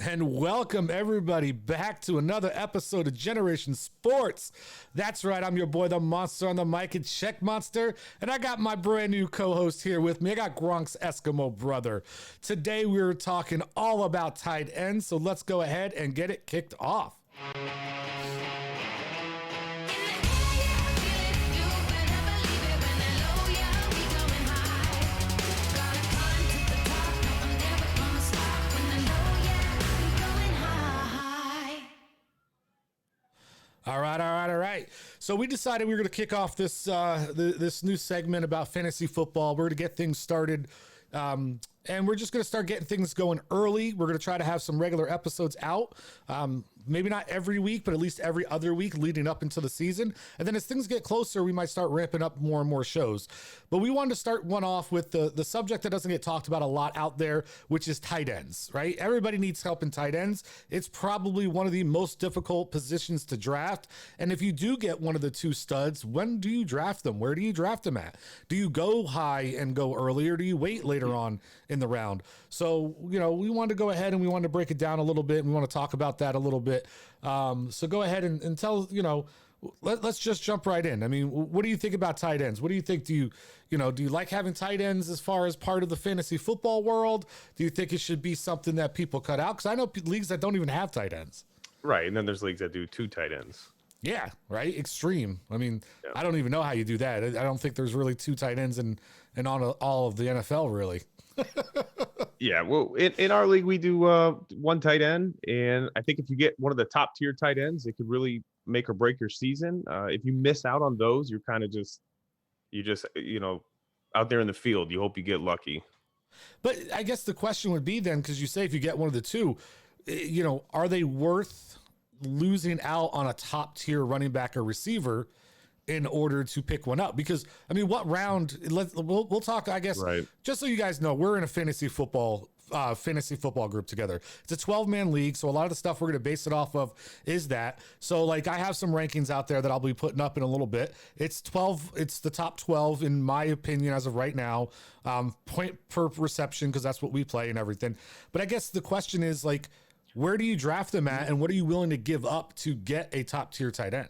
And welcome everybody back to another episode of Generation Sports. That's right, I'm your boy, the monster on the mic, and Check Monster, and I got my brand new co-host here with me. I got Gronk's Eskimo brother. Today we're talking all about tight ends, so let's go ahead and get it kicked off. All right. So we decided we were going to kick off this this new segment about fantasy football. We're going to get things started, and we're just going to start getting things going early. We're going to try to have some regular episodes out, maybe not every week, but at least every other week leading up into the season. And then as things get closer, we might start ramping up more and more shows. But we wanted to start one off with the subject that doesn't get talked about a lot out there, which is tight ends, right? Everybody needs help in tight ends. It's probably one of the most difficult positions to draft. And if you do get one of the two studs, when do you draft them? Where do you draft them at? Do you go high and go early, or do you wait later on in the round? So, we wanted to go ahead and we wanted to break it down a little bit. And we want to talk about that a little bit. So go ahead and tell, let's just jump right in. I mean, what do you think about tight ends? What do you think? Do you like having tight ends as far as part of the fantasy football world? Do you think it should be something that people cut out? Because I know leagues that don't even have tight ends. Right. And then there's leagues that do two tight ends. Yeah. Right. Extreme. I mean, yeah. I don't even know how you do that. I don't think there's really two tight ends in all of the NFL, really. Yeah, well, in our league, we do one tight end. And I think if you get one of the top tier tight ends, it could really make or break your season. If you miss out on those, you're kind of just out there in the field. You hope you get lucky. But I guess the question would be then, because you say if you get one of the two, are they worth losing out on a top tier running back or receiver in order to pick one up? Because I mean, what round? We'll talk. I guess right. Just so you guys know, we're in a fantasy football group together. It's a 12-man league, so a lot of the stuff we're going to base it off of is that. So like, I have some rankings out there that I'll be putting up in a little bit. It's the top 12 in my opinion as of right now, point per reception, because that's what we play and everything. But I guess the question is, like, where do you draft them at, and what are you willing to give up to get a top tier tight end?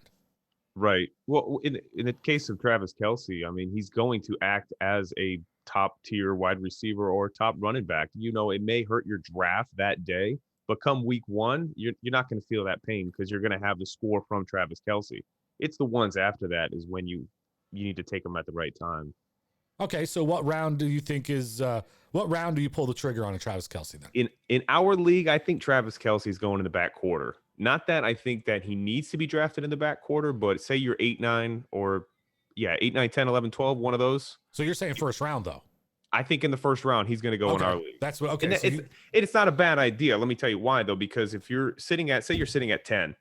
Right. Well, in the case of Travis Kelce, I mean, he's going to act as a top tier wide receiver or top running back. It may hurt your draft that day, but come week one, you're not going to feel that pain because you're going to have the score from Travis Kelce. It's the ones after that is when you need to take them at the right time. Okay, so what round do you think is what round do you pull the trigger on a Travis Kelce then? In our league, I think Travis Kelce is going in the back quarter. Not that I think that he needs to be drafted in the back quarter, but say you're 8, 9, or 8, 9, 10, 11, 12, one of those. So you're saying first round though? I think in the first round he's going to go in our league. That's what. Okay, and it's not a bad idea. Let me tell you why though, because if you're sitting at 10,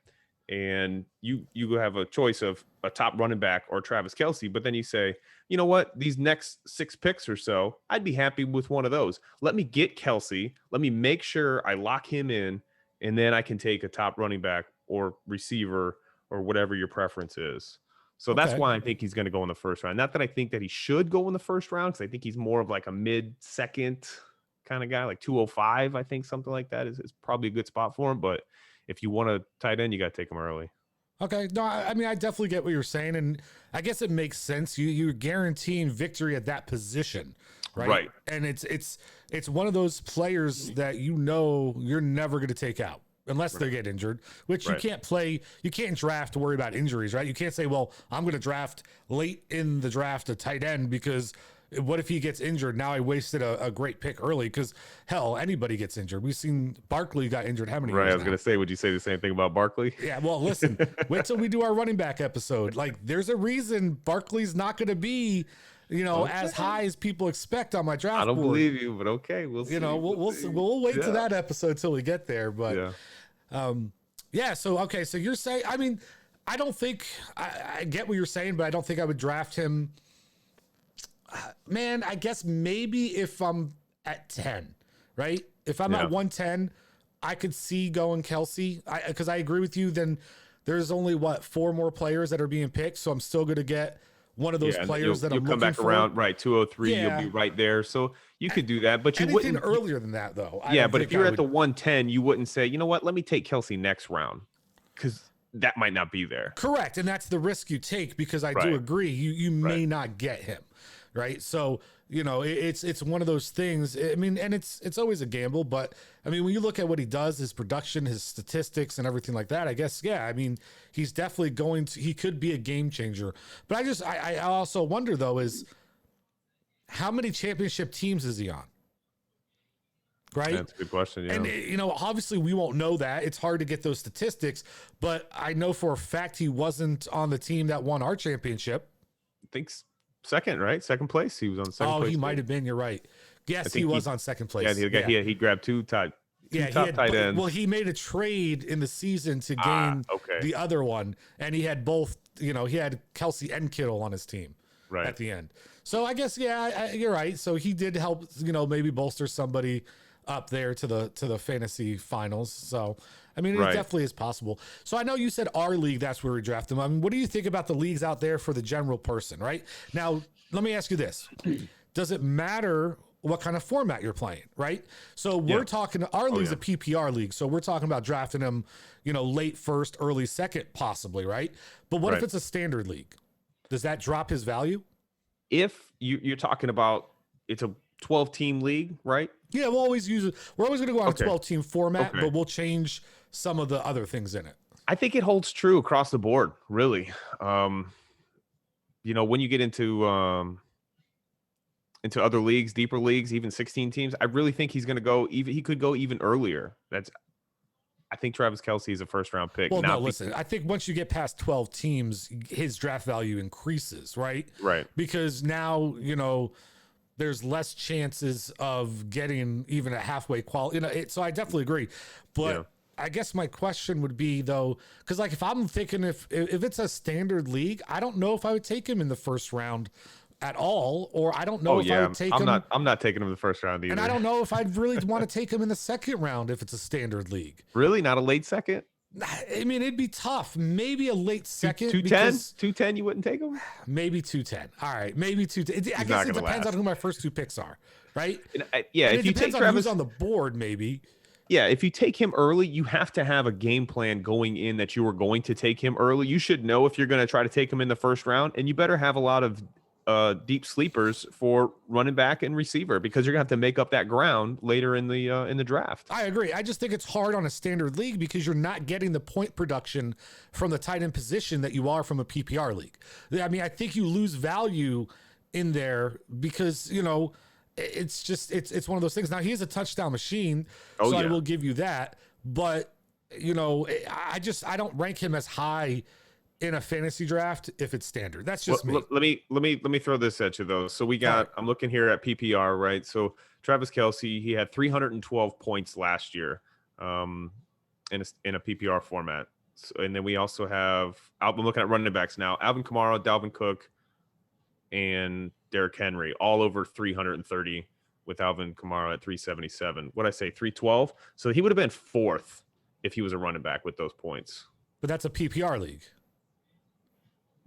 and you have a choice of a top running back or Travis Kelce, but then you say, you know what, these next 6 picks or so, I'd be happy with one of those. Let me get Kelce. Let me make sure I lock him in, and then I can take a top running back or receiver or whatever your preference is. So that's why I think he's going to go in the first round. Not that I think that he should go in the first round, because I think he's more of like a mid-second kind of guy, like 205, I think something like that is probably a good spot for him. But if you want a tight end, you got to take him early. Okay. No, I mean, I definitely get what you're saying. And I guess it makes sense. You're guaranteeing victory at that position, right? Right. And it's one of those players that you're never going to take out unless they get injured, which you can't draft to worry about injuries, right? You can't say, well, I'm going to draft late in the draft a tight end because what if he gets injured? Now I wasted a great pick early, because hell, anybody gets injured. We've seen Barkley got injured how many years I was going to say, would you say the same thing about Barkley? Yeah, well, listen, wait till we do our running back episode. Like, there's a reason Barkley's not going to be, as high as people expect on my draft board. I don't believe you, but okay, we'll see. We'll wait to that episode till we get there. But so you're saying, I mean, I don't think I get what you're saying, but I don't think I would draft him. Man, I guess maybe if I'm at 10, right? If I'm at 110, I could see going Kelce, because I agree with you. Then there's only 4 more players that are being picked, so I'm still going to get one of those Yeah, and players that you'll I'm come looking back for. around, right? 203, you'll Yeah. be right there. So you could do that, but you Anything wouldn't. earlier than that, though, I Yeah, don't but if think you're I at the would. 110, you wouldn't say, you know what, let me take Kelsey next round, because that might not be there. Correct, and that's the risk you take, because I do Right. agree you Right. may not get him, right? So it's one of those things. I mean, and it's always a gamble, but I mean, when you look at what he does, his production, his statistics, and everything like that, I guess I mean, he's definitely he could be a game changer. But I also wonder though, is how many championship teams is he on? Right. That's a good question. Yeah. And obviously we won't know that. It's hard to get those statistics, but I know for a fact he wasn't on the team that won our championship. I think second, right? Second place. He was on second place. He might have been. You're right. Yes, he was on second place. Yeah, he grabbed two top tight ends. Well, he made a trade in the season to gain the other one, and he had both. He had Kelsey and Kittle on his team at the end. So I guess you're right. So he did help. Maybe bolster somebody up there to the fantasy finals. So I mean, it definitely is possible. So I know you said our league, that's where we draft them. I mean, what do you think about the leagues out there for the general person, right? Now, let me ask you this. Does it matter what kind of format you're playing, right? So we're talking, our league's a PPR league. So we're talking about drafting them, late first, early second, possibly, right? But what if it's a standard league? Does that drop his value? If you're talking about, it's a 12-team league, right? Yeah, we're always going to go on a 12-team format, but we'll change some of the other things in it. I think it holds true across the board, really. When you get into other leagues, deeper leagues, even 16 teams, I really think he's going to go he could go even earlier. I think Travis Kelce is a first-round pick. Well, no, listen, I think once you get past 12 teams, his draft value increases, right? Right. Because now, there's less chances of getting even a halfway quality. So I definitely agree. But I guess my question would be, though, because if I'm thinking if it's a standard league, I don't know if I would take him in the first round at all, or I don't know if I would take him. I'm not taking him in the first round either. And I don't know if I'd really want to take him in the second round if it's a standard league. Really? Not a late second? I mean, it'd be tough. Maybe a late second. 210? You wouldn't take him? Maybe 210. All right, maybe 210. I guess it depends on who my first two picks are, right? If you take Travis, who's on the board, maybe. Yeah, if you take him early, you have to have a game plan going in that you are going to take him early. You should know if you're going to try to take him in the first round, and you better have a lot of deep sleepers for running back and receiver, because you're gonna have to make up that ground later in the draft. I agree. I just think it's hard on a standard league because you're not getting the point production from the tight end position that you are from a PPR league. I mean, I think you lose value in there because it's just it's one of those things. Now he's a touchdown machine, I will give you that. But I don't rank him as high in a fantasy draft if it's standard. That's just me. Let me throw this at you though. So we got, I'm looking here at PPR, right? So Travis Kelce, he had 312 points last year in a PPR format. So, and then we also have, I'm looking at running backs now, Alvin Kamara, Dalvin Cook, and Derrick Henry, all over 330, with Alvin Kamara at 377. What'd I say, 312? So he would have been fourth if he was a running back with those points. But that's a PPR league.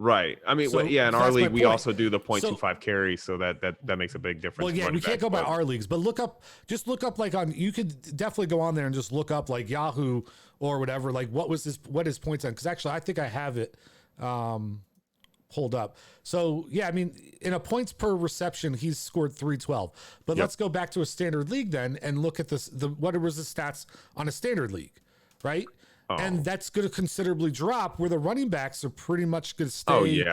Right. I mean, in our league, we also do the 0.25 carry, so that makes a big difference. Well, yeah, we can't go by our leagues, but look up you could definitely go on there and just look up like Yahoo or whatever, like what his points on. Because actually, I think I have it pulled up. So yeah, I mean, in a points per reception, he's scored 312. But let's go back to a standard league then and look at what was the stats on a standard league, right? And that's going to considerably drop, where the running backs are pretty much going to stay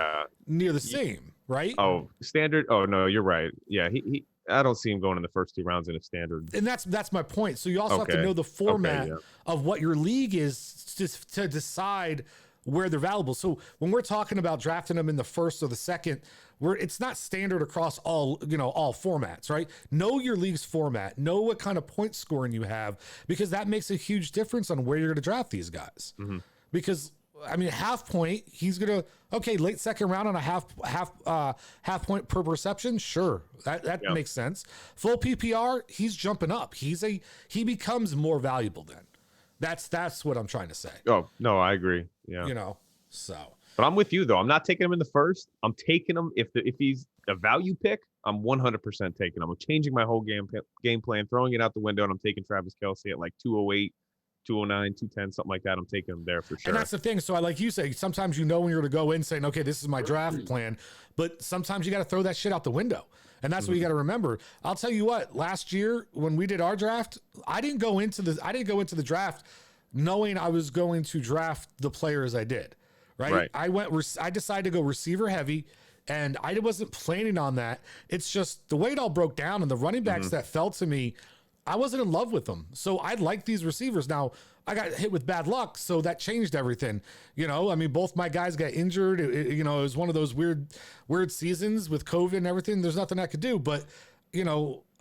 near the same, right? Oh, standard. Oh no, you're right. Yeah, he I don't see him going in the first 2 rounds in a standard. And that's my point. So you also have to know the format of what your league is to decide where they're valuable. So when we're talking about drafting them in the first or the second, it's not standard across all formats, right? Know your league's format, know what kind of point scoring you have, because that makes a huge difference on where you're going to draft these guys. Mm-hmm. Because I mean, half point, he's going to, late second round on a half point per reception. Sure. That makes sense. Full PPR, he's jumping up. He becomes more valuable then. That's what I'm trying to say. Oh, no, I agree. Yeah. So But I'm with you though. I'm not taking him in the first. I'm taking him if he's a value pick. I'm 100% taking him. I'm changing my whole game plan, throwing it out the window, and I'm taking Travis Kelce at like 208, 209, 210, something like that. I'm taking him there for sure. And that's the thing. So I like you say, sometimes when you're going to go in saying, okay, this is my draft plan, but sometimes you got to throw that shit out the window. And that's what you got to remember. I'll tell you what, last year when we did our draft, I didn't go into the draft knowing I was going to draft the players I did. Right. I decided to go receiver heavy, and I wasn't planning on that. It's just the way it all broke down, and the running backs that fell to me, I wasn't in love with them. So I like these receivers. Now I got hit with bad luck, so that changed everything. I mean, both my guys got injured. It was one of those weird seasons with COVID and everything. There's nothing I could do, but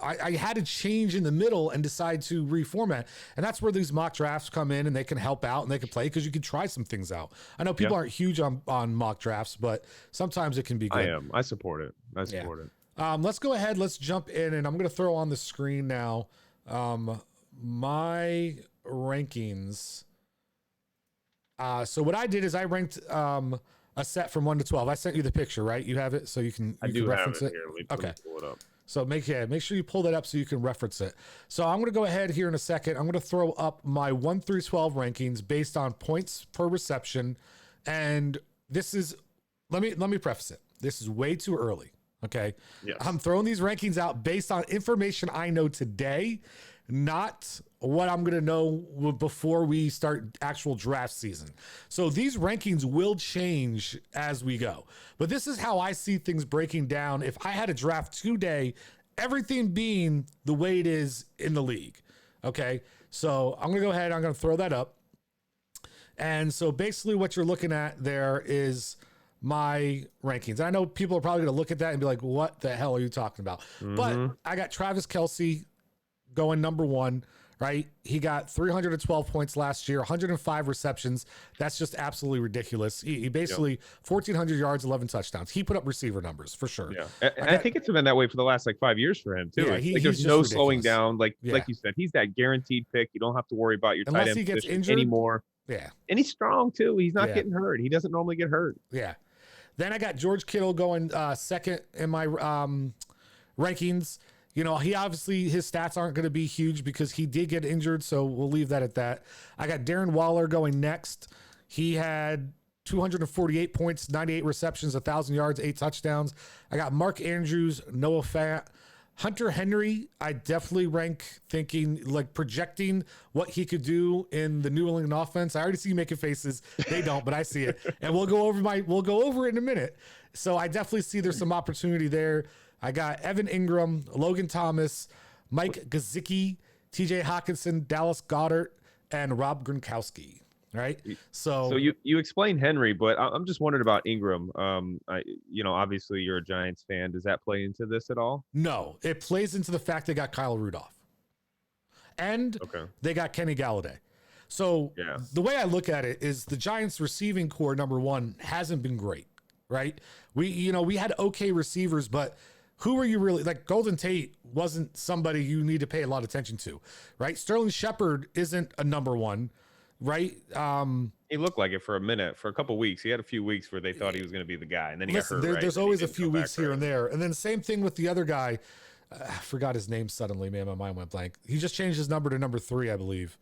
I had to change in the middle and decide to reformat. And that's where these mock drafts come in, and they can help out and they can play because you can try some things out. I know people aren't huge on mock drafts, but sometimes it can be good. I support it. It. Let's go ahead. Let's jump in, and I'm going to throw on the screen now my rankings. So what I did is I ranked a set from 1 to 12. I sent you the picture, right? You have it, so you can reference it. Here. Okay. Pull it up. So make sure you pull that up so you can reference it. So I'm going to go ahead here in a second. I'm going to throw up my 1 through 12 rankings based on points per reception. And this is, let me preface it. This is way too early. Okay. Yes. I'm throwing these rankings out based on information I know today, not what I'm going to know before we start actual draft season. So these rankings will change as we go, but this is how I see things breaking down. If I had a draft today, everything being the way it is in the league. Okay. So I'm going to go ahead. I'm going to throw that up. And so basically what you're looking at there is my rankings. I know people are probably going to look at that and be like, what the hell are you talking about? But I got Travis Kelce going number 1, right? He got 312 points last year, 105 receptions. That's just absolutely ridiculous. He basically 1,400 yards, 11 touchdowns. He put up receiver numbers for sure. Yeah. I think it's been that way for the last 5 years for him too. Yeah, there's no slowing down. Like you said, he's that guaranteed pick. You don't have to worry about your Unless tight end he gets position injured anymore. Yeah. And he's strong too. He's not getting hurt. He doesn't normally get hurt. Yeah. Then I got George Kittle going second in my rankings. He obviously, his stats aren't going to be huge because he did get injured, so we'll leave that at that. I got Darren Waller going next. He had 248 points, 98 receptions, 1,000 yards, 8 touchdowns. I got Mark Andrews, Noah Fant. Hunter Henry, I definitely rank thinking, like projecting what he could do in the New England offense. I already see you making faces. They don't, but I see it. And we'll go over it in a minute. So I definitely see there's some opportunity there. I got Evan Ingram, Logan Thomas, Mike Gesicki, TJ Hawkinson, Dallas Goedert, and Rob Gronkowski. Right. So you explained Henry, but I'm just wondering about Ingram. Obviously you're a Giants fan. Does that play into this at all? No, it plays into the fact they got Kyle Rudolph and they got Kenny Galladay. So the way I look at it is the Giants receiving core, number 1, hasn't been great. Right. We had okay receivers, but who are you really like? Golden Tate wasn't somebody you need to pay a lot of attention to. Right. Sterling Shepard isn't a number 1. Right. He looked like it for a minute, for a couple of weeks. He had a few weeks where they thought he was going to be the guy, and then he got hurt. There's always a few weeks here and there. And then same thing with the other guy. I forgot his name suddenly, man. My mind went blank. He just changed his number to number 3, I believe.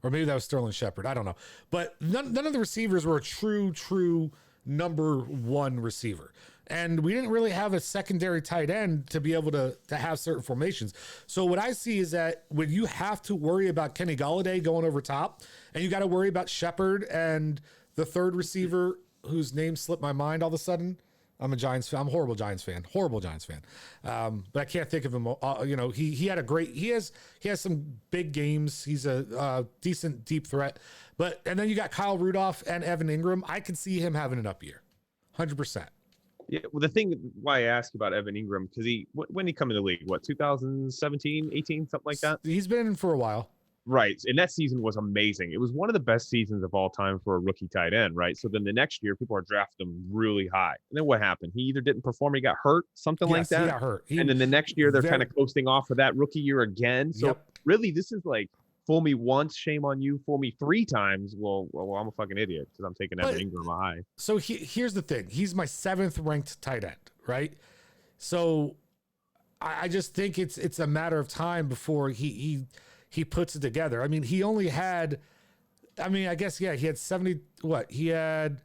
Or maybe that was Sterling Shepard. I don't know. But none of the receivers were a true number 1 receiver. And we didn't really have a secondary tight end to be able to have certain formations. So what I see is that when you have to worry about Kenny Galladay going over top, and you got to worry about Shepard and the third receiver whose name slipped my mind all of a sudden. I'm a Giants fan. I'm a horrible Giants fan. But I can't think of him. He had a great. He has some big games. He's a decent deep threat. And then you got Kyle Rudolph and Evan Ingram. I can see him having an up year, 100%. Yeah, well, the thing why I asked about Evan Ingram, because when he come in the league, 2017, 18, something like that? He's been in for a while. Right. And that season was amazing. It was one of the best seasons of all time for a rookie tight end, right? So then the next year, people are drafting him really high. And then what happened? He either didn't perform, he got hurt, something like that. He got hurt. And then the next year, they're kind of coasting off of that rookie year again. So really, this is like fool me once, shame on you. Fool me 3 times, well, I'm a fucking idiot because I'm taking Evan But Ingram high. so here's the thing. He's my 7th ranked tight end, right? So I just think it's a matter of time before he puts it together. I mean, he only had, I guess, yeah, he had 70, he had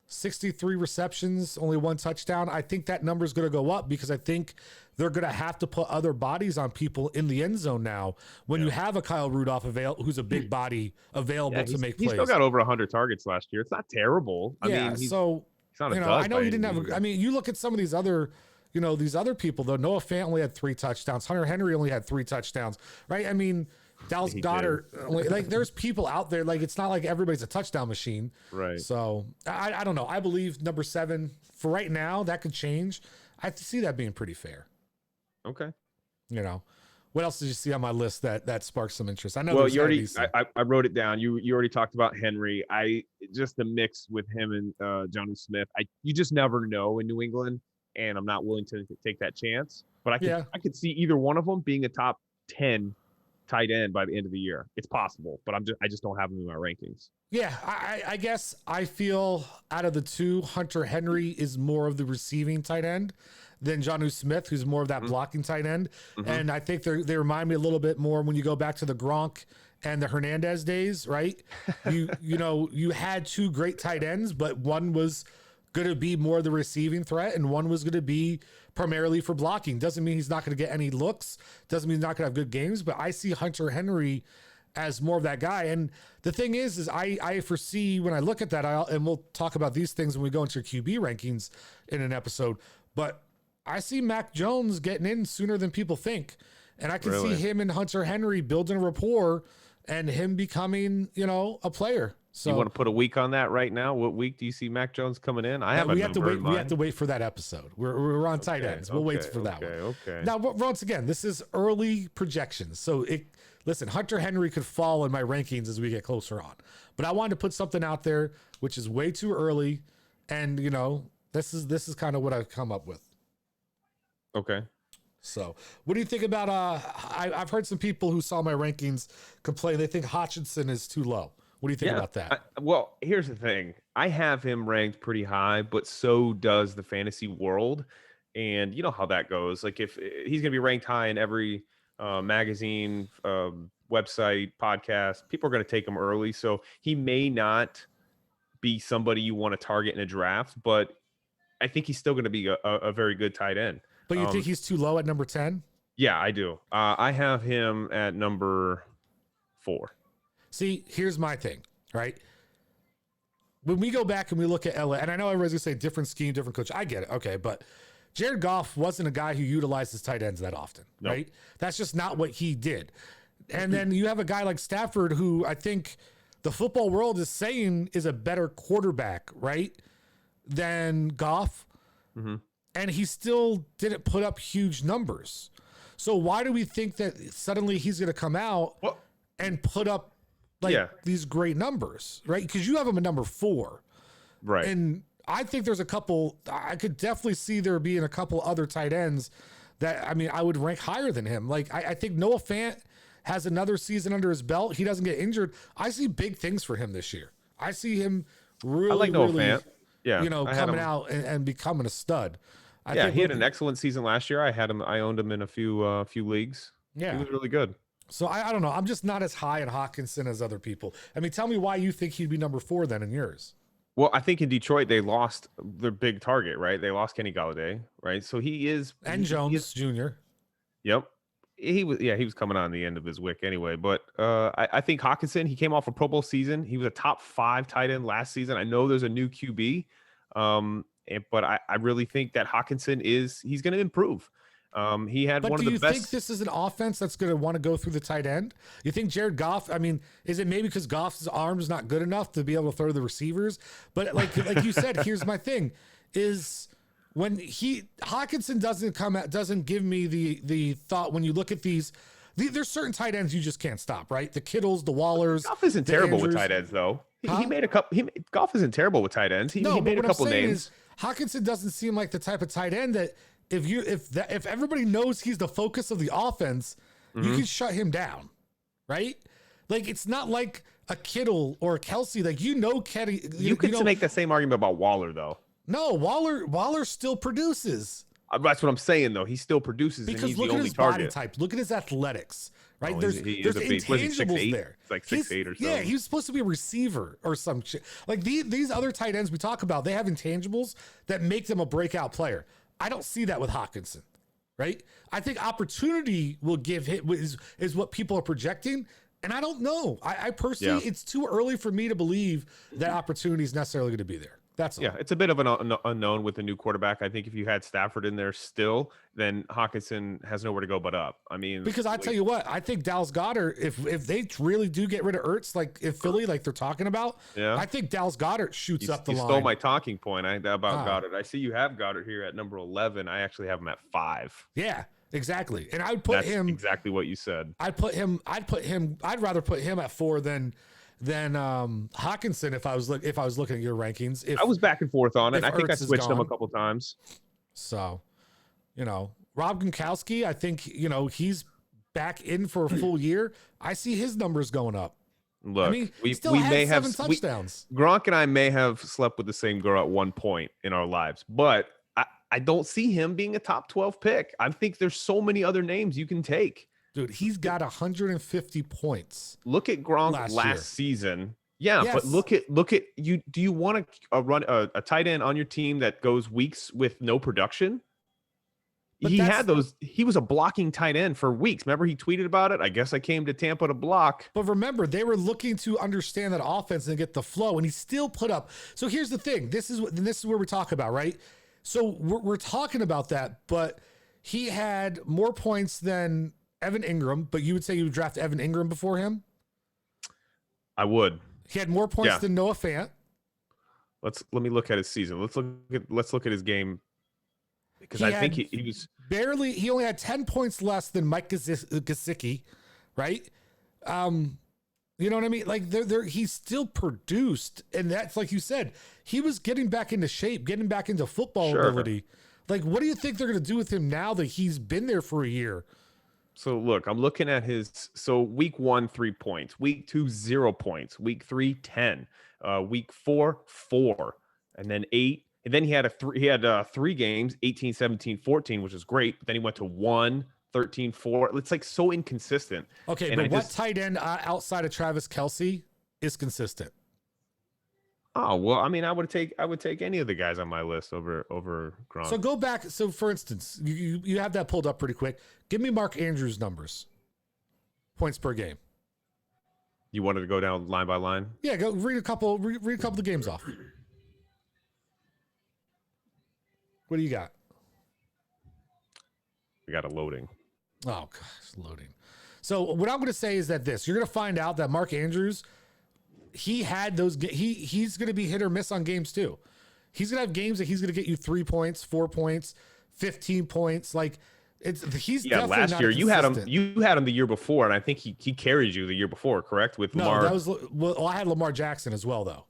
63 receptions, only 1 touchdown. I think that number is going to go up because I think they're going to have to put other bodies on people in the end zone now when you have a Kyle Rudolph who's a big body available to make plays. He still got over 100 targets last year. It's not terrible. I mean, he's not a dud I know by he didn't any have. means. I mean, you look at some of these other, these other people though. Noah Fant only had 3 touchdowns. Hunter Henry only had 3 touchdowns. Right? I mean, Dallas Goedert. Like, there's people out there. Like, it's not like everybody's a touchdown machine. Right. So I don't know. I believe number 7 for right now. That could change. I see that being pretty fair. Okay. What else did you see on my list that sparked some interest? I know. Well, you already. I wrote it down. You already talked about Henry. Just the mix with him and Jonnu Smith. You just never know in New England, and I'm not willing to take that chance. But I could see either one of them being a top 10 tight end by the end of the year. It's possible, but I just don't have them in my rankings. Yeah, I guess I feel out of the 2, Hunter Henry is more of the receiving tight end than Jonnu Smith, who's more of that blocking tight end. Mm-hmm. And I think they remind me a little bit more when you go back to the Gronk and the Hernandez days, right? You had 2 great tight ends, but one was going to be more the receiving threat and one was going to be primarily for blocking. Doesn't mean he's not going to get any looks. Doesn't mean he's not going to have good games, but I see Hunter Henry as more of that guy. And the thing is I foresee when I look at that, and we'll talk about these things when we go into QB rankings in an episode, but I see Mac Jones getting in sooner than people think. And I can see him and Hunter Henry building a rapport and him becoming, a player. So you want to put a week on that right now? What week do you see Mac Jones coming in? I have we have to wait. We have to wait for that episode. We're on tight ends. We'll wait for that one. Okay. Now, once again, this is early projections. So listen, Hunter Henry could fall in my rankings as we get closer on, but I wanted to put something out there, which is way too early. And this is kind of what I've come up with. Okay. So what do you think about, I've heard some people who saw my rankings complain. They think Hutchinson is too low. What do you think about that? Well, here's the thing. I have him ranked pretty high, but so does the fantasy world. And you know how that goes. Like if he's going to be ranked high in every magazine, website, podcast, people are going to take him early. So he may not be somebody you want to target in a draft, but I think he's still going to be a very good tight end. But you think he's too low at number 10? Yeah, I do. I have him at number 4. See, here's my thing, right? When we go back and we look at LA, and I know everybody's going to say different scheme, different coach. I get it. Okay. But Jared Goff wasn't a guy who utilized his tight ends that often, right? That's just not what he did. And then you have a guy like Stafford, who I think the football world is saying is a better quarterback, right, than Goff. Mm-hmm. And he still didn't put up huge numbers. So why do we think that suddenly he's going to come out and put up these great numbers, right? Because you have him at number 4. Right. And I think there's I could definitely see there being a couple other tight ends that, I would rank higher than him. Like, I think Noah Fant has another season under his belt. He doesn't get injured. I see big things for him this year. I see him really, I like Noah Fant. Yeah. Coming out and becoming a stud. I think he had an excellent season last year. I owned him in a few leagues. Yeah. He was really good. So I don't know. I'm just not as high on Hockenson as other people. Tell me why you think he'd be number 4 then in yours. Well, I think in Detroit they lost their big target, right? They lost Kenny Golladay, right? So he is Jones Jr. Yep. He was coming on the end of his wick anyway. But I think Hockenson, he came off a Pro Bowl season. He was a top 5 tight end last season. I know there's a new QB. But I really think that Hockenson he's going to improve. He had one of the best. But do you think this is an offense that's going to want to go through the tight end? You think Jared Goff, is it maybe because Goff's arm is not good enough to be able to throw the receivers? But like you said, here's my thing is when Hockenson doesn't give me the thought when you look at these. There's certain tight ends you just can't stop, right? The Kittles, the Wallers. Goff isn't terrible with tight ends, though. He made a couple. Goff isn't terrible with tight ends. He made a couple names. Hockenson doesn't seem like the type of tight end that if everybody knows he's the focus of the offense, you can shut him down, right? Like, it's not like a Kittle or a Kelsey. Like, Kenny. You could make the same argument about Waller, though. No, Waller still produces. That's what I'm saying, though. He still produces, Because and he's look the at only his target. body type. Look at his athletics. Right? Oh, there's he is a beast. Was he intangibles 6'8"? there. It's like 6'8" or Yeah, something. he was supposed to be a receiver or some shit. Like these other tight ends we talk about, they have intangibles that make them a breakout player. I don't see that with Hawkinson, right? I think opportunity will give him is what people are projecting. And I don't know. I personally, it's too early for me to believe that opportunity is necessarily going to be there. That's all. Yeah, it's a bit of an unknown with a new quarterback. I think if you had Stafford in there still, then Hawkinson has nowhere to go but up. I mean, because I tell you what, I think Dallas Goedert, if they really do get rid of Ertz, like if Philly, like they're talking about, I think Dallas Goedert shoots up the line. You stole my talking point about Goddard. I see you have Goddard here at number 11. I actually have him at 5. Yeah, exactly. And I would put him exactly what you said. I'd rather put him at 4 than Hawkinson if I was looking at your rankings. I was back and forth on it. I think I Ertz switched them a couple times. So, Rob Gronkowski, I think, he's back in for a full year. I see his numbers going up. Look, I mean, we may have 7 touchdowns. Gronk and I may have slept with the same girl at one point in our lives, but I don't see him being a top 12 pick. I think there's so many other names you can take. Dude, he's got 150 points. Look at Gronk last season. Yeah, yes. But look at you. Do you want to run a tight end on your team that goes weeks with no production? But he was a blocking tight end for weeks. Remember, he tweeted about it. I guess I came to Tampa to block. But remember, they were looking to understand that offense and get the flow, and he still put up. So here's the thing. This is where we talk about, right? So we're talking about that, but he had more points than Evan Ingram, but you would say you would draft Evan Ingram before him? I would. He had more points than Noah Fant. Let me look at his season. Let's look at his game, because I think he was barely. He only had 10 points less than Mike Gesicki, right? You know what I mean? Like he still produced, and that's like you said, he was getting back into shape, getting back into football ability. Like, what do you think they're going to do with him now that he's been there for a year? So look, I'm looking at week 1, 3 points, week 2, 0 points, week 3, 10, week 4, 4, and then 8. And then he had 3 games, 18, 17, 14, which is great. But then he went to 1, 13, 4. It's like so inconsistent. Okay, and what tight end outside of Travis Kelce is consistent? Oh, well, I mean, I would take any of the guys on my list over Gronk. So go back. So for instance, you have that pulled up pretty quick. Give me Mark Andrews' numbers. Points per game. You wanted to go down line by line? Yeah, go read a couple of the games off. What do you got? We got a loading. Oh gosh, loading. So what I'm going to say is that you're going to find out that Mark Andrews, he had those. He's going to be hit or miss on games too. He's going to have games that he's going to get you 3 points, 4 points, 15 points. Like he's definitely last not year consistent. you had him the year before, and I think he carried you the year before, correct? With Lamar. I had Lamar Jackson as well though.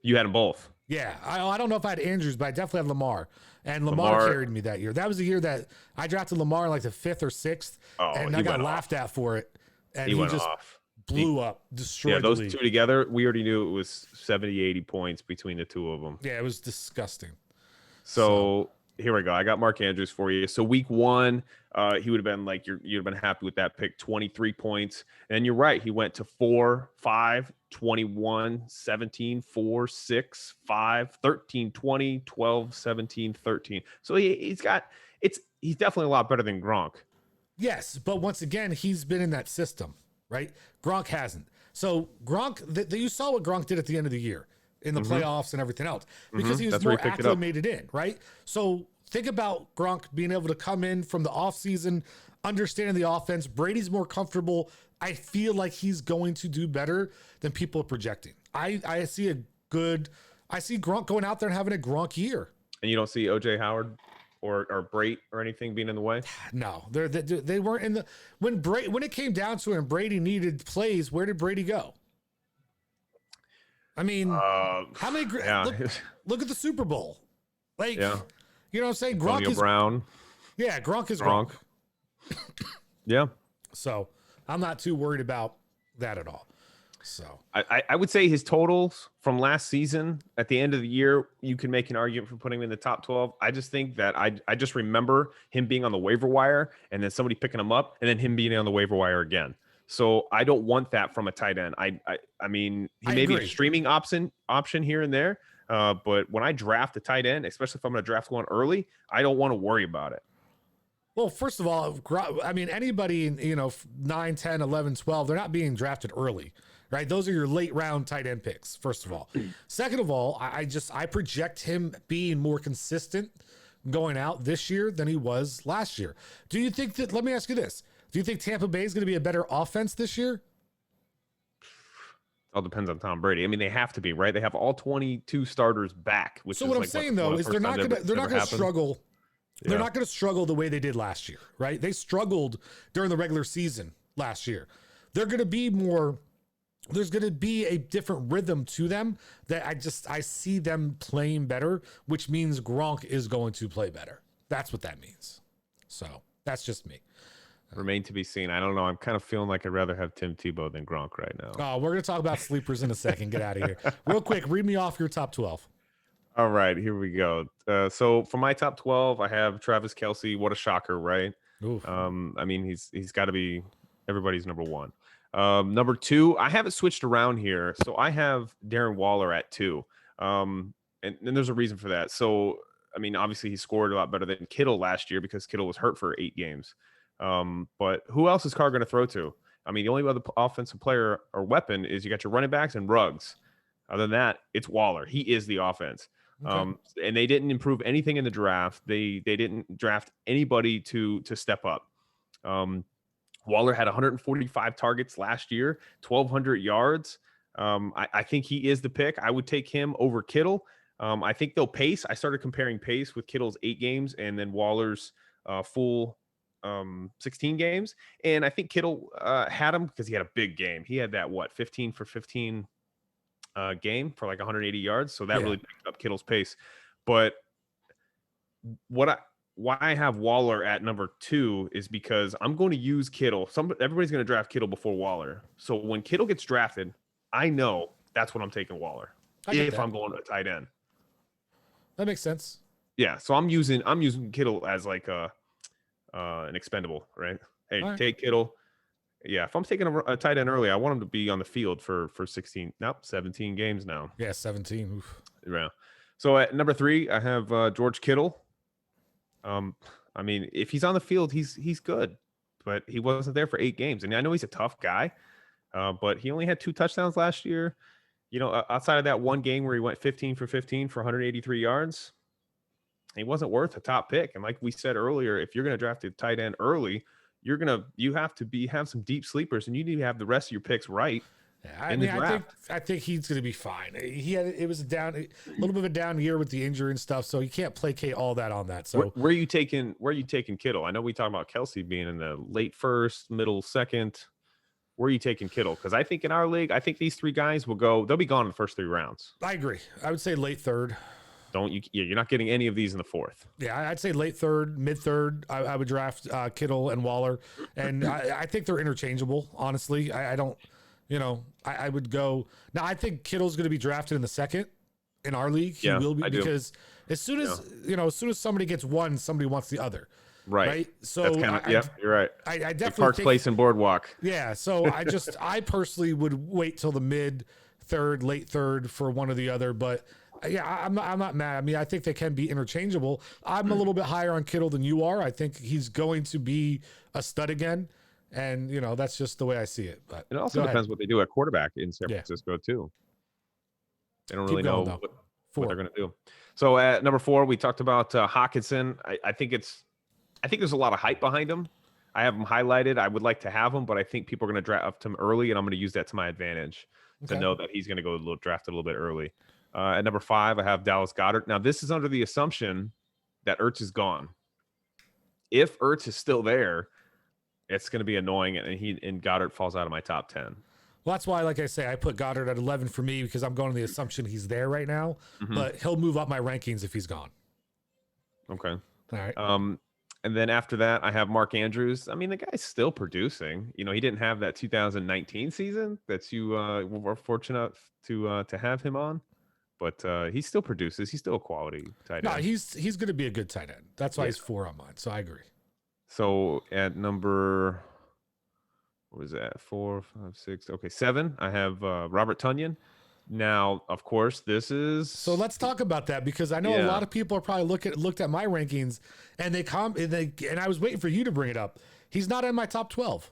You had them both. Yeah, I don't know if I had Andrews, but I definitely had Lamar. And Lamar carried me that year. That was the year that I drafted Lamar like the 5th or 6th, and I got laughed at for it. And he just blew up, destroyed. Yeah, those two together, we already knew it was 70, 80 points between the two of them. Yeah, it was disgusting. So here we go. I got Mark Andrews for you. So week 1, he would have been like you'd have been happy with that pick, 23 points. And you're right, he went to 4, 5, 21, 17, 4, 6, 5, 13, 20, 12, 17, 13. So he's definitely a lot better than Gronk. Yes, but once again, he's been in that system, right? Gronk hasn't. So Gronk, you saw what Gronk did at the end of the year in the playoffs and everything else, because he was more acclimated in, right? So think about Gronk being able to come in from the offseason, understanding the offense. Brady's more comfortable. I feel like he's going to do better than people are projecting. I see Gronk going out there and having a Gronk year. And you don't see OJ Howard or Brate or anything being in the way? No, they weren't in the when it came down to it and Brady needed plays. Where did Brady go? I mean, how many? Look at the Super Bowl. Like, you know what I'm saying? Gronk is Brown. Yeah, Gronk is Gronk. Yeah. So I'm not too worried about that at all. So I would say his totals from last season at the end of the year, you can make an argument for putting him in the top 12. I just think that I just remember him being on the waiver wire and then somebody picking him up and then him being on the waiver wire again. So I don't want that from a tight end. I mean, he I may be a agree. streaming option here and there. But when I draft a tight end, especially if I'm going to draft one early, I don't want to worry about it. Well, first of all, I mean, anybody, 9, 10, 11, 12, they're not being drafted early, right? Those are your late round tight end picks, first of all. Second of all, I project him being more consistent going out this year than he was last year. Do you think that, let me ask you this. Do you think Tampa Bay is going to be a better offense this year? All depends on Tom Brady. I mean, they have to be, right? They have all 22 starters back, which So is what I'm like saying though is they're not going to struggle. They're not going to struggle the way they did last year, right? They struggled during the regular season last year. They're going to be more, there's going to be a different rhythm to them that I see them playing better, which means Gronk is going to play better. That's what that means. So that's just me. Remain to be seen. I don't know. I'm kind of feeling like I'd rather have Tim Tebow than Gronk right now. Oh, we're going to talk about sleepers in a second. Get out of here. Real quick, read me off your top 12. All right, here we go. So for my top 12, I have Travis Kelce. What a shocker, right? Oof. I mean, he's got to be everybody's number one. Number two, I have it switched around here. So I have Darren Waller at 2. And there's a reason for that. So, I mean, obviously he scored a lot better than Kittle last year because Kittle was hurt for 8 games. But who else is Carr going to throw to? I mean, the only other offensive player or weapon is you got your running backs and Ruggs. Other than that, it's Waller. He is the offense. Okay. And they didn't improve anything in the draft. They didn't draft anybody to step up. Waller had 145 targets last year, 1,200 yards. I think he is the pick. I would take him over Kittle. I think they'll pace. I started comparing pace with Kittle's 8 games and then Waller's full 16 games. And I think Kittle had him because he had a big game. He had that, 15 for 15 game for like 180 yards. So that really picked up Kittle's pace. But why I have Waller at number 2 is because I'm going to use Kittle. Everybody's going to draft Kittle before Waller. So when Kittle gets drafted, I know that's when I'm taking Waller if I'm going to a tight end. That makes sense. Yeah. So I'm using Kittle as like an expendable, right? Hey, take Kittle. Yeah, if I'm taking a tight end early, I want him to be on the field for 17 games now. Yeah, 17. Oof. Yeah. So at number 3, I have George Kittle. I mean, if he's on the field, he's good, but he wasn't there for 8 games. And I know he's a tough guy, but he only had 2 touchdowns last year. Outside of that one game where he went 15 for 15 for 183 yards, he wasn't worth a top pick. And like we said earlier, if you're going to draft a tight end early, you have to have some deep sleepers, and you need to have the rest of your picks right. Yeah, I think he's going to be fine. It was a little bit of a down year with the injury and stuff, so you can't placate all that on that. So where are you taking Kittle? I know we talk about Kelce being in the late first, middle second. Where are you taking Kittle? Because I think in our league, I think these 3 guys they'll be gone in the first 3 rounds. I agree. I would say late third. You're not getting any of these in the 4th. Yeah, I'd say late third, mid third. I would draft Kittle and Waller, and I think they're interchangeable. Honestly, I don't. I would go now. I think Kittle's going to be drafted in the 2nd in our league. He will be because as soon as somebody gets one, somebody wants the other. Right. So that's kind of you're right. I definitely Park Place and Boardwalk. Yeah. So I personally would wait till the mid third, late third for one or the other, but. Yeah, I'm not mad. I mean, I think they can be interchangeable. I'm a little bit higher on Kittle than you are. I think he's going to be a stud again, and that's just the way I see it. But it also depends what they do at quarterback in San Francisco too. They don't really know what they're going to do. So at number 4, we talked about Hockenson. I think there's a lot of hype behind him. I have him highlighted. I would like to have him, but I think people are going to draft him early, and I'm going to use that to my advantage to know that he's going to go drafted a little bit early. At number 5, I have Dallas Goedert. Now, this is under the assumption that Ertz is gone. If Ertz is still there, it's going to be annoying, and Goddard falls out of my top 10. Well, that's why, like I say, I put Goddard at 11 for me because I'm going on the assumption he's there right now. But he'll move up my rankings if he's gone. Okay. All right. And then after that, I have Mark Andrews. I mean, the guy's still producing. He didn't have that 2019 season that you were fortunate to have him on, but he still produces. He's still a quality tight No, end. he's going to be a good tight end. That's why Yeah. he's 4 on mine. So I agree. So at number, what was that? 4, 5, 6. Okay, 7. I have Robert Tonyan. Now, of course, this is So let's talk about that because I know a Yeah. lot of people are probably looked at my rankings and and I was waiting for you to bring it up. He's not in my top 12.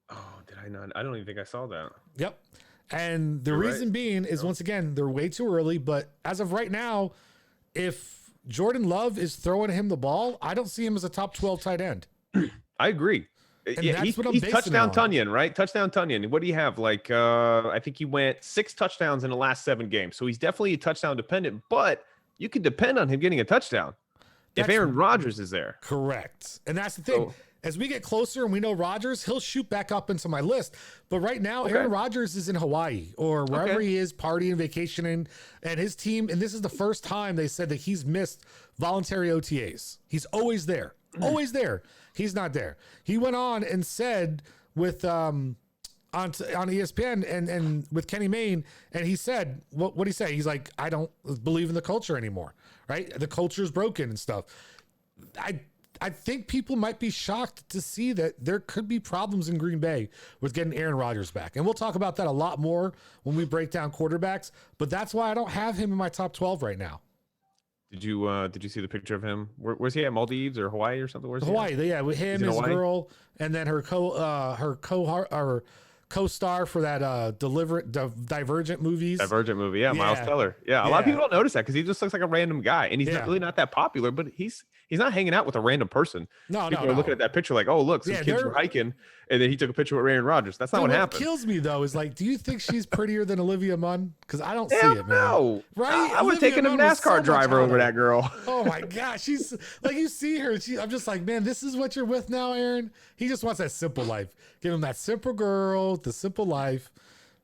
Oh, did I not? I don't even think I saw that. Yep. And the You're right. reason being is once again, they're way too early, but as of right now, if Jordan Love is throwing him the ball, I don't see him as a top 12 tight end. I agree. Yeah, that's what I'm he's basing touchdown it on. Tunyon, right? Touchdown Tunyon. What do you have? Like, I think he went 6 touchdowns in the last 7 games. So he's definitely touchdown dependent, but you can depend on him getting a touchdown if That's Aaron Rodgers is there. correct. And that's the thing. So- As we get closer and we know Rodgers, he'll shoot back up into my list. But right now, Aaron Rodgers is in Hawaii or wherever he is partying, vacationing, and his team. And this is the first time they said that he's missed voluntary OTAs. He's always there, always there. He's not there. He went on and said with on ESPN and with Kenny Mayne, and he said, what did he say? He's like, I don't believe in the culture anymore, right? The culture is broken and stuff. I think people might be shocked to see that there could be problems in Green Bay with getting Aaron Rodgers back. And we'll talk about that a lot more when we break down quarterbacks, but that's why I don't have him in my top 12 right now. Did you see the picture of him? Where's he at? Maldives or Hawaii or something? Where's he at? Hawaii, yeah, with him, in his Hawaii? girl, and then her co-star for that Divergent movies. Divergent movie, yeah, Miles Yeah. Teller. Yeah, a lot of Yeah. people don't notice that because he just looks like a random guy, and he's Yeah. not really not that popular. But he's not hanging out with a random person. No, People no, are looking at that picture like, oh, look, some Yeah, kids they're- were hiking, and then he took a picture with Aaron Rodgers. That's not what happened. kills me though is like, do you think she's prettier than Olivia Munn? Because I don't see Hell it, man. no. Right? I would have Olivia taken a Munn was so NASCAR much driver over hotter. that girl. Oh my gosh, she's like, you see her. I'm just like, man, this is what you're with now, Aaron. He just wants that simple life. Give him that simple girl, the simple life.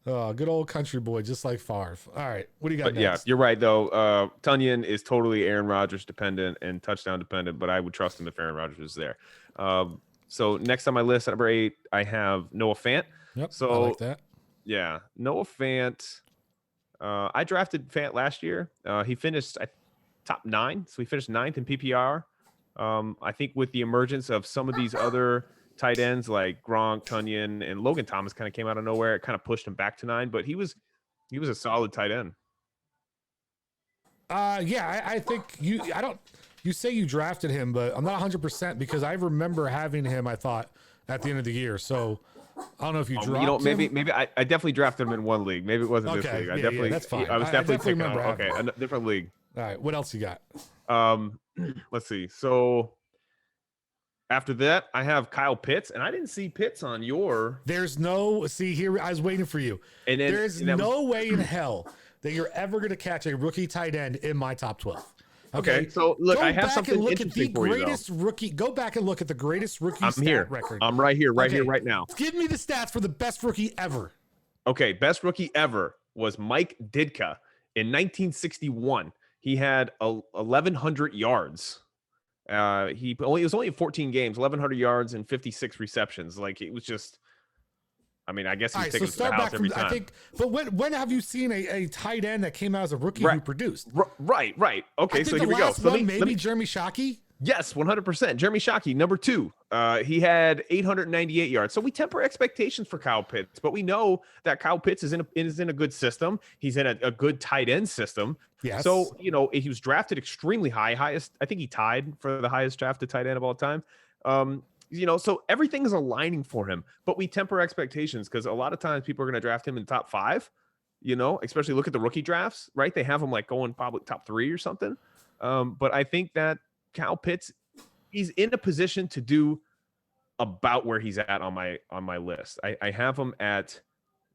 Oh, good old country boy, just like Favre. All right, what do you got But yeah, next? you're right though. Tunyon is totally Aaron Rodgers dependent and touchdown dependent, but I would trust him if Aaron Rodgers is there. So next on my list, at number 8, I have Noah Fant. Yep, So I like that. yeah, Noah Fant. I drafted Fant last year. He finished top 9, so he finished 9th in PPR. I think with the emergence of some of these other tight ends like Gronk, Tunyon, and Logan Thomas kind of came out of nowhere. It kind of pushed him back to 9, but he was a solid tight end. Yeah, I think you say you drafted him, but I'm not 100% because I remember having him, I thought, at the end of the year. So I don't know if you dropped maybe him. I definitely drafted him in one league. Maybe it wasn't this Okay, league. I yeah, definitely that's fine. I was I definitely definitely picking remember okay, having a different league. All right, what else you got? Let's see. So after that, I have Kyle Pitts, and I didn't see Pitts on your. There's no, see here, I was waiting for you. And then There's and that was- no way in hell that you're ever going to catch a rookie tight end in my top 12. Okay, so look, Go I have back something and look at the interesting for you, though. greatest rookie. Go back and look at the greatest rookie I'm stat here. record. I'm right here, Okay. right now. Give me the stats for the best rookie ever. Okay, best rookie ever was Mike Ditka in 1961. He had 1,100 yards. It was only 14 games, 1,100 yards and 56 receptions. Like it was just. I mean, I guess All he's right, so taking it to the start house back every from, time. I think, but when have you seen a tight end that came out as a rookie who Right. produced? Right. Okay, I so think here the we go. last So one, maybe Jeremy Shockey. Yes, 100%. Jeremy Shockey, number 2. He had 898 yards. So we temper expectations for Kyle Pitts, but we know that Kyle Pitts is in a good system. He's in a good tight end system. Yes. So, he was drafted extremely high. I think he tied for the highest drafted tight end of all time. So everything is aligning for him, but we temper expectations because a lot of times people are going to draft him in the top 5, especially look at the rookie drafts, right? They have him like going probably top 3 or something. But I think that Kyle Pitts, he's in a position to do about where he's at on my list. I have him at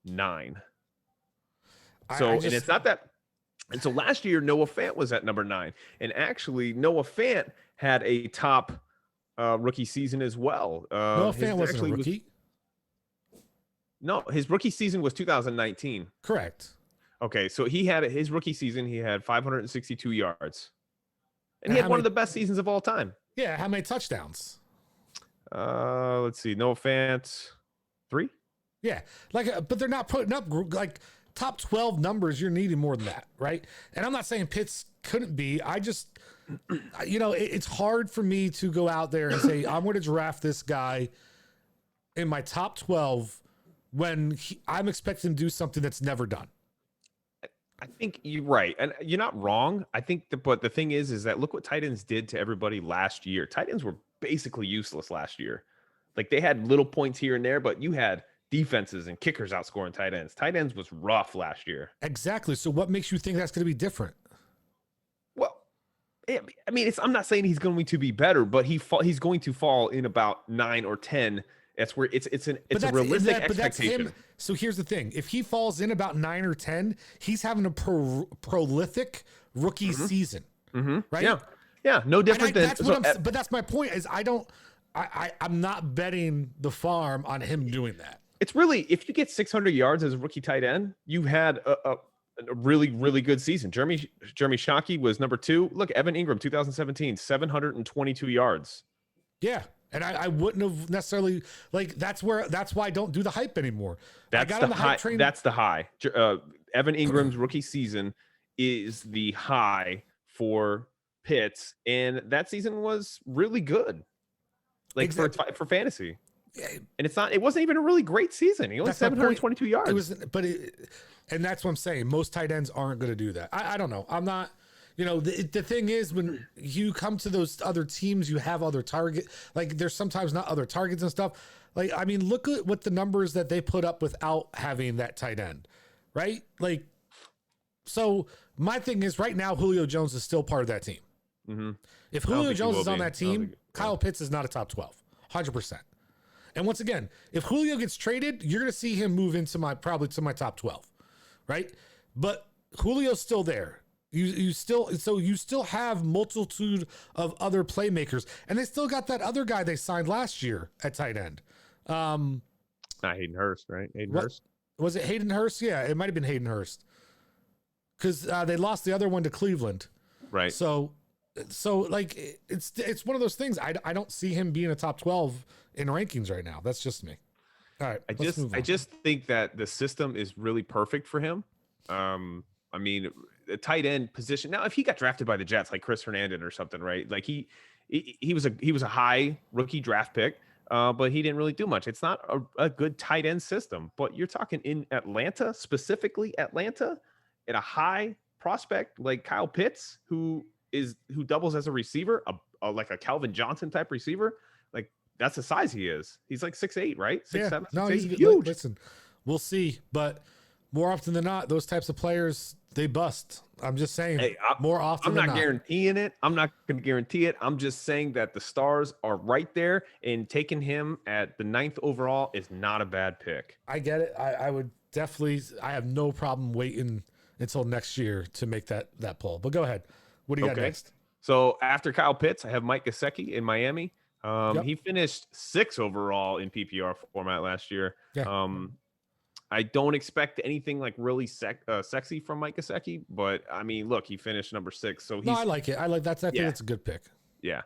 9. And it's not that. And so last year, Noah Fant was at number 9. And actually, Noah Fant had a top rookie season as well. Noah Fant wasn't a rookie. No, his rookie season was 2019. Correct. Okay, so his rookie season, he had 562 yards. And And he how had one many- of the best seasons of all time. Yeah, how many touchdowns? Let's see. Noah Fant, 3. Yeah, like, but they're not putting up like top 12 numbers. You're needing more than that, right? And I'm not saying Pitts couldn't be. I just, it's hard for me to go out there and say I'm going to draft this guy in my top 12 when I'm expecting him to do something that's never done. I think you're right, and you're not wrong. I think, but the thing is that look what tight ends did to everybody last year. Tight ends were basically useless last year. Like they had little points here and there, but you had defenses and kickers outscoring tight ends. Tight ends was rough last year. Exactly. So what makes you think that's going to be different? Well, I mean, I'm not saying he's going to be better, but he's going to fall in about 9 or 10. That's where it's a realistic expectation. But that's him. So here's the thing: if he falls in about 9 or 10, he's having a prolific rookie season, right? Yeah, no different than. But that's my point. Is I'm not betting the farm on him doing that. It's really, if you get 600 yards as a rookie tight end, you had a really, really good season. Jeremy Shockey was number 2. Look, Evan Ingram, 2017, 722 yards. Yeah. And I wouldn't have necessarily that's why I don't do the hype anymore. That's I got the on the high. hype train. That's the high. Evan Ingram's rookie season is the high for Pitts, and that season was really good. Like exactly. for fantasy. And it wasn't even a really great season. He only 722 yards. It was, and that's what I'm saying. Most tight ends aren't going to do that. I don't know. I'm not. The thing is, when you come to those other teams, you have other target. Like there's sometimes not other targets and stuff. Like, I mean, look at what the numbers that they put up without having that tight end, right? Like, so my thing is right now, Julio Jones is still part of that team. Mm-hmm. If Julio Jones is on that team, Kyle Pitts is not a top 12, 100%. And once again, if Julio gets traded, you're going to see him move into probably to my top 12, right? But Julio's still there. You still have multitude of other playmakers, and they still got that other guy they signed last year at tight end. Not Hayden Hurst, right? Hurst. Was it Hayden Hurst? Yeah, it might have been Hayden Hurst because they lost the other one to Cleveland. Right. So like it's one of those things. I don't see him being a top 12 in rankings right now. That's just me. All right. I just think that the system is really perfect for him. I mean, the tight end position. Now, if he got drafted by the Jets, like Chris Hernandez or something, right? Like he was a high rookie draft pick, but he didn't really do much. It's not a good tight end system. But you're talking in Atlanta, specifically Atlanta, at a high prospect like Kyle Pitts, who doubles as a receiver, like a Calvin Johnson type receiver. Like that's the size he is. He's like 6'8", right? 6'7". No, he's huge. Listen, we'll see, but more often than not, those types of players, they bust. I'm just saying. Hey, more often than not. I'm not guaranteeing it. I'm not going to guarantee it. I'm just saying that the stars are right there, and taking him at the 9th overall is not a bad pick. I get it. I would definitely. I have no problem waiting until next year to make that pull. But go ahead. What do you got next? So after Kyle Pitts, I have Mike Gesicki in Miami. Yep. He finished 6th overall in PPR format last year. Yeah. I don't expect anything like really sexy from Mike Gesicki, but I mean, look, he finished number 6. So I like it. I like that. I think it's a good pick. Yeah.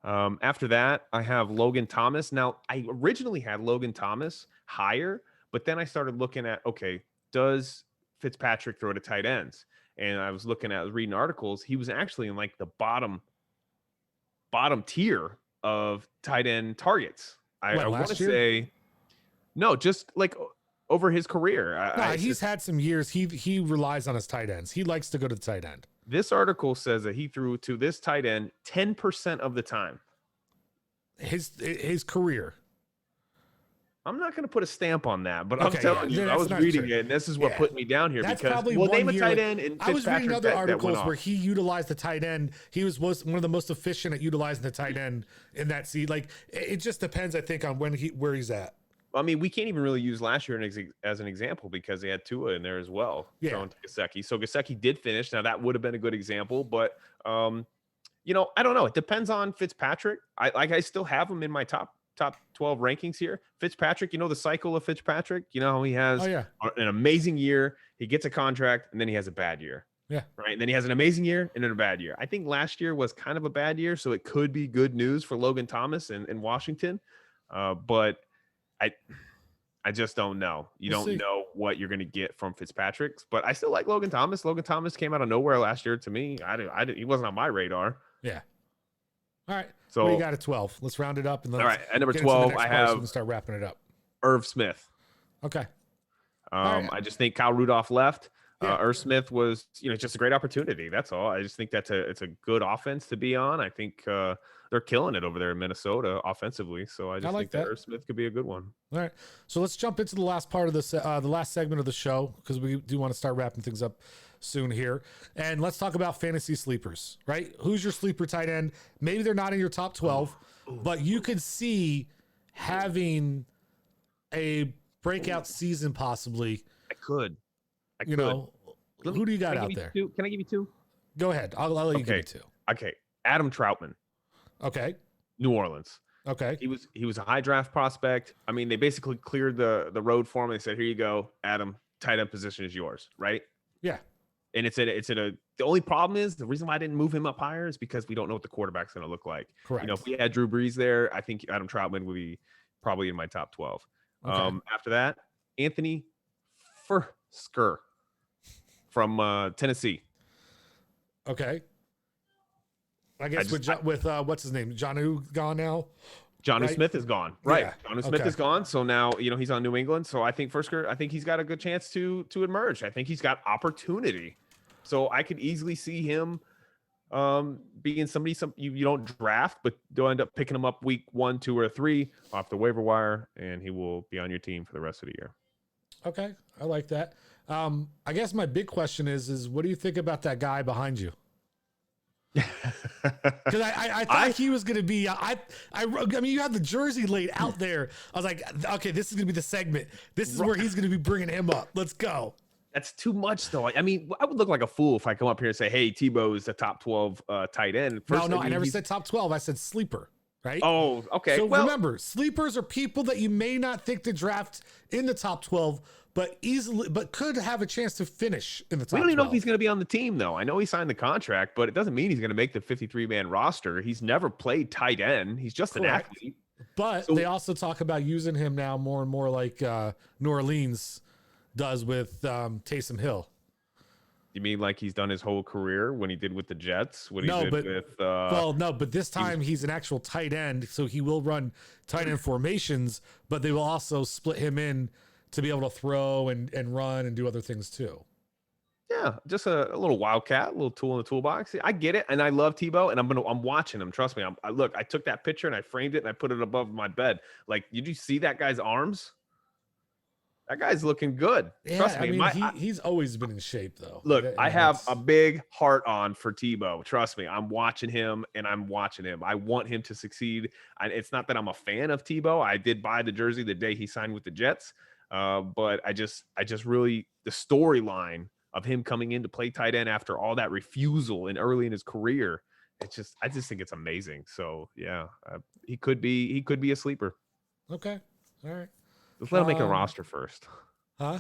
After that, I have Logan Thomas. Now, I originally had Logan Thomas higher, but then I started looking at, okay, does Fitzpatrick throw to tight ends? And I was reading articles. He was actually in like the bottom tier of tight end targets. I want to say, no, just like over his career. He's had some years. He relies on his tight ends. He likes to go to the tight end. This article says that he threw to this tight end 10% of the time. His career. I'm not going to put a stamp on that, but I'm telling you, I was reading it, and this is what put me down here. That's because name a tight end. And I was reading other articles where he utilized the tight end. He was one of the most efficient at utilizing the tight end in that seat. Like it just depends, I think, on where he's at. I mean, we can't even really use last year as an example because they had Tua in there as well. Yeah. Gesicki. So Gesicki did finish. Now that would have been a good example, but I don't know. It depends on Fitzpatrick. I still have him in my top 12 rankings here. Fitzpatrick, the cycle of Fitzpatrick, how he has an amazing year, he gets a contract, and then he has a bad year. Yeah. Right. And then he has an amazing year and then a bad year. I think last year was kind of a bad year, so it could be good news for Logan Thomas in Washington. But I I just don't know. You We'll don't see. know what you're going to get from Fitzpatrick's, but I still like Logan Thomas. Logan Thomas came out of nowhere last year to me. He wasn't on my radar. Yeah. All right. So, What do you got at 12? Let's round it up and let's all right, at number get into the 12, next I part so we have can start wrapping it up. Irv Smith. Okay. right. I just think Kyle Rudolph left. Yeah. Irv Smith was, just a great opportunity. That's all. I just think it's a good offense to be on. I think they're killing it over there in Minnesota offensively. So I just like think that that. Irv Smith could be a good one. All right. So let's jump into the last part of this, the last segment of the show, because we do want to start wrapping things up soon here. And let's talk about fantasy sleepers, right? Who's your sleeper tight end? Maybe they're not in your top 12, but you could see having a breakout season possibly. I could. Who do you got out there? Can I give you two? Go ahead. I'll let you give me two. Okay. Adam Troutman, Okay. New Orleans. Okay. He was a high draft prospect. I mean, they basically cleared the road for him. They said, "Here you go, Adam. Tight end position is yours." Right? Yeah. And the only problem is the reason why I didn't move him up higher is because we don't know what the quarterback's going to look like. Correct. If we had Drew Brees there, I think Adam Troutman would be probably in my top 12. Okay. After that, Anthony Firkser from Tennessee. Okay. I guess with what's his name? Jonnu gone now? Jonnu Right? Smith is gone. Right. Yeah. Jonnu Smith is gone. So now, he's on New England. So I think Firkser, I think he's got a good chance to emerge. I think he's got opportunity. So I could easily see him being somebody you don't draft, but they'll end up picking him up week 1, 2, or 3 off the waiver wire, and he will be on your team for the rest of the year. Okay. I like that. I guess my big question is what do you think about that guy behind you? Because I thought he was going to be. I mean, you had the jersey laid out there. I was like, okay, this is going to be the segment. This is where he's going to be bringing him up. Let's go. That's too much, though. I mean, I would look like a fool if I come up here and say, "Hey, Tebow is the top 12 tight end." First, I never said top 12. I said sleeper. Right? Oh, okay. So remember, sleepers are people that you may not think to draft in the top 12, but could have a chance to finish in the top 12. We don't even know if he's going to be on the team, though. I know he signed the contract, but it doesn't mean he's going to make the 53-man roster. He's never played tight end. He's just an athlete. But they also talk about using him now more and more like New Orleans does with Taysom Hill. You mean like he's done his whole career when he did with the Jets? But this time he's an actual tight end, so he will run tight end formations, but they will also split him in to be able to throw and run and do other things too. Yeah, just a little wildcat, a little tool in the toolbox. I get it, and I love Tebow, and I'm watching him. Trust me. I took that picture and I framed it and I put it above my bed. Like, did you see that guy's arms? That guy's looking good. Yeah, Trust me. I mean, he's always been in shape, though. Look, I have a big heart on for Tebow. Trust me. I'm watching him, and I'm watching him. I want him to succeed. It's not that I'm a fan of Tebow. I did buy the jersey the day he signed with the Jets, but I just really the storyline of him coming in to play tight end after all that refusal and early in his career. I just think it's amazing. So yeah, he could be a sleeper. Okay, all right. Let's let him make the roster first. Huh?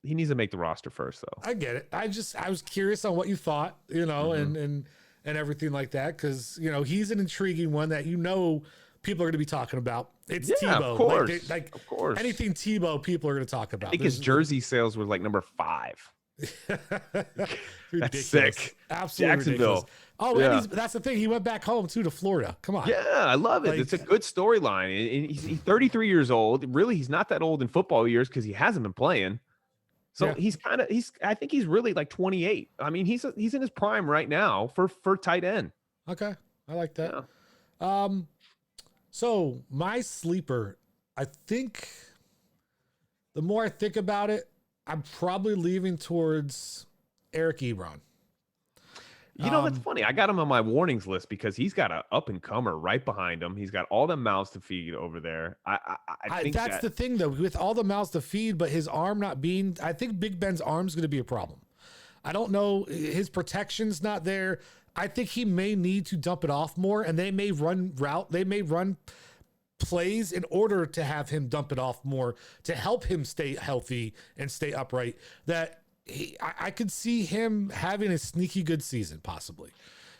He needs to make the roster first, though. I get it. I was curious on what you thought, and everything like that, because he's an intriguing one that people are going to be talking about. It's Tebow. Of course. Of course. Anything Tebow, people are going to talk about. I think his jersey sales were like number 5. Ridiculous. That's sick. Absolutely Jacksonville. Ridiculous. Oh, yeah. And that's the thing. He went back home too to Florida. Come on. Yeah, I love it. It's a good storyline. And he's 33 years old. Really, he's not that old in football years because he hasn't been playing. So I think he's really like 28. I mean, he's in his prime right now for tight end. Okay, I like that. Yeah. So my sleeper, I think, the more I think about it, I'm probably leaning towards Eric Ebron. That's funny. I got him on my warnings list because he's got an up-and-comer right behind him. He's got all the mouths to feed over there. I think that's the thing, though, with all the mouths to feed, but his arm not being – I think Big Ben's arm's going to be a problem. I don't know. His protection's not there. I think he may need to dump it off more, and they may run plays in order to have him dump it off more to help him stay healthy and stay upright, that I could see him having a sneaky good season, possibly.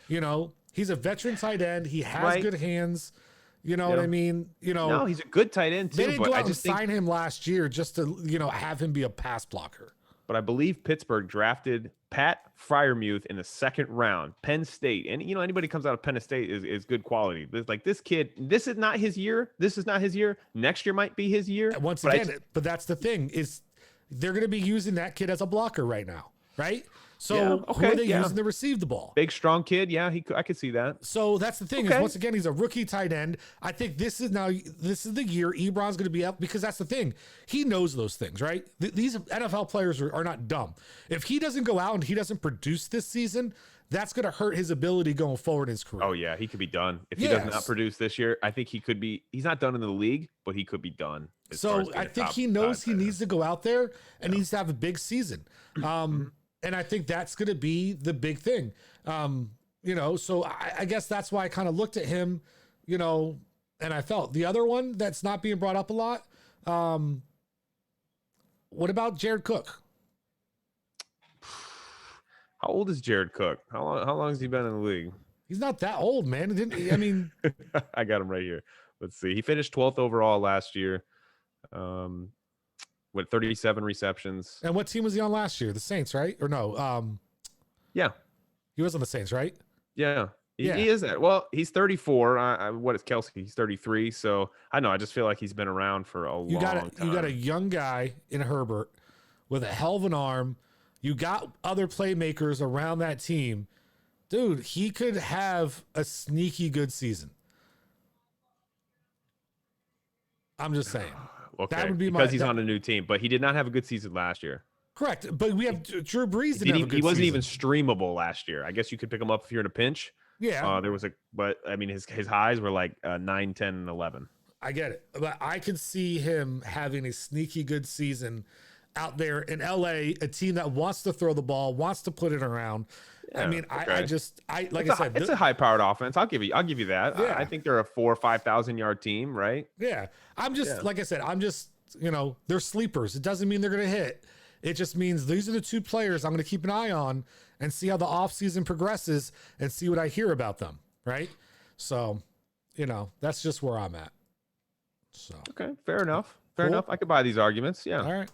You know, he's a veteran tight end. He has Right. good hands. You know what I mean? You know, No, he's a good tight end they too. didn't But go I out and just think, sign him last year just to, you know, have him be a pass blocker. but I believe Pittsburgh drafted Pat Fryermuth in the second round. Penn State, and you know anybody comes out of Penn State is good quality. Like this kid, this is not his year. This is not his year. Next year might be his year. Once but again, but that's the thing is they're going to be using that kid as a blocker right now, right? So Yeah, who okay, are they yeah. using to receive the ball? Big strong kid, yeah, I could see that. So that's the thing Okay. is once again he's a rookie tight end. I think this is the year Ebron's going to be up because that's the thing. He knows those things, right? These NFL players are not dumb. If he doesn't go out and he doesn't produce this season, that's going to hurt his ability going forward in his career. Oh yeah, he could be done if he does not Yes. produce this year. I think he could be. He's not done in the league, but he could be done. as far as So being I a think top he knows five he tight end. needs to go out there and needs to have a big season. And I think that's going to be the big thing. You know, so I guess that's why I kind of looked at him, you know, and I felt the other one that's not being brought up a lot. What about Jared Cook? How old is Jared Cook? How long has he been in the league? He's not that old, man. Didn't he? I mean, I got him right here. Let's see. He finished 12th overall last year. With 37 receptions. and what team was he on last year? The Saints, right? Or no? Yeah. He was on the Saints, right? Yeah. Yeah. He is that. Well, he's 34. What is Kelsey? He's 33. So I know. I just feel like he's been around for a long time. You got a young guy in Herbert with a hell of an arm. You got other playmakers around that team. Dude, he could have a sneaky good season. I'm just saying. Okay. That would be because my- he's that- on a new team, but he did not have a good season last year. Correct. But we have Drew Brees. Didn't have a good He wasn't season. even streamable last year. I guess you could pick him up if you're in a pinch. Yeah, There was but I mean, his highs were like 9, 10, and 11. I get it. But I could see him having a sneaky good season out there in LA, a team that wants to throw the ball, wants to put it around. I Yeah, mean, okay. like I said, It's a high-powered offense. I'll give you that. Yeah. I think they're a 4,000 or 5,000 yard team, right? yeah. I'm just Yeah. like I said, you know, they're sleepers. It doesn't mean they're going to hit. It just means these are the two players I'm going to keep an eye on and see how the offseason progresses and see what I hear about them, right? So, you know, that's just where I'm at. So, Okay, fair enough. Fair Cool. enough. I could buy these arguments. Yeah. all right.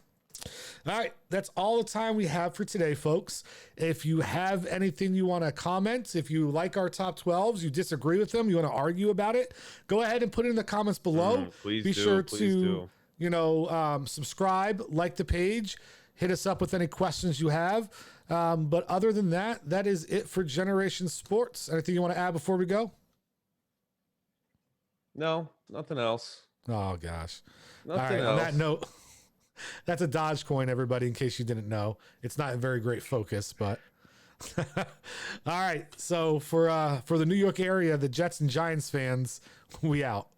All right, that's all the time we have for today, folks. If you have anything you want to comment, if you like our top 12s, you disagree with them, you want to argue about it, go ahead and put it in the comments below. Please Be do, sure please to, do. you know, subscribe, like the page, hit us up with any questions you have. But other than that, that is it for Generation Sports. Anything you want to add before we go? No, nothing else. Oh, gosh. Nothing All right, else. on that note, that's a Dogecoin, everybody, in case you didn't know. It's not in very great focus, but all right. So for the New York area, the Jets and Giants fans, we out.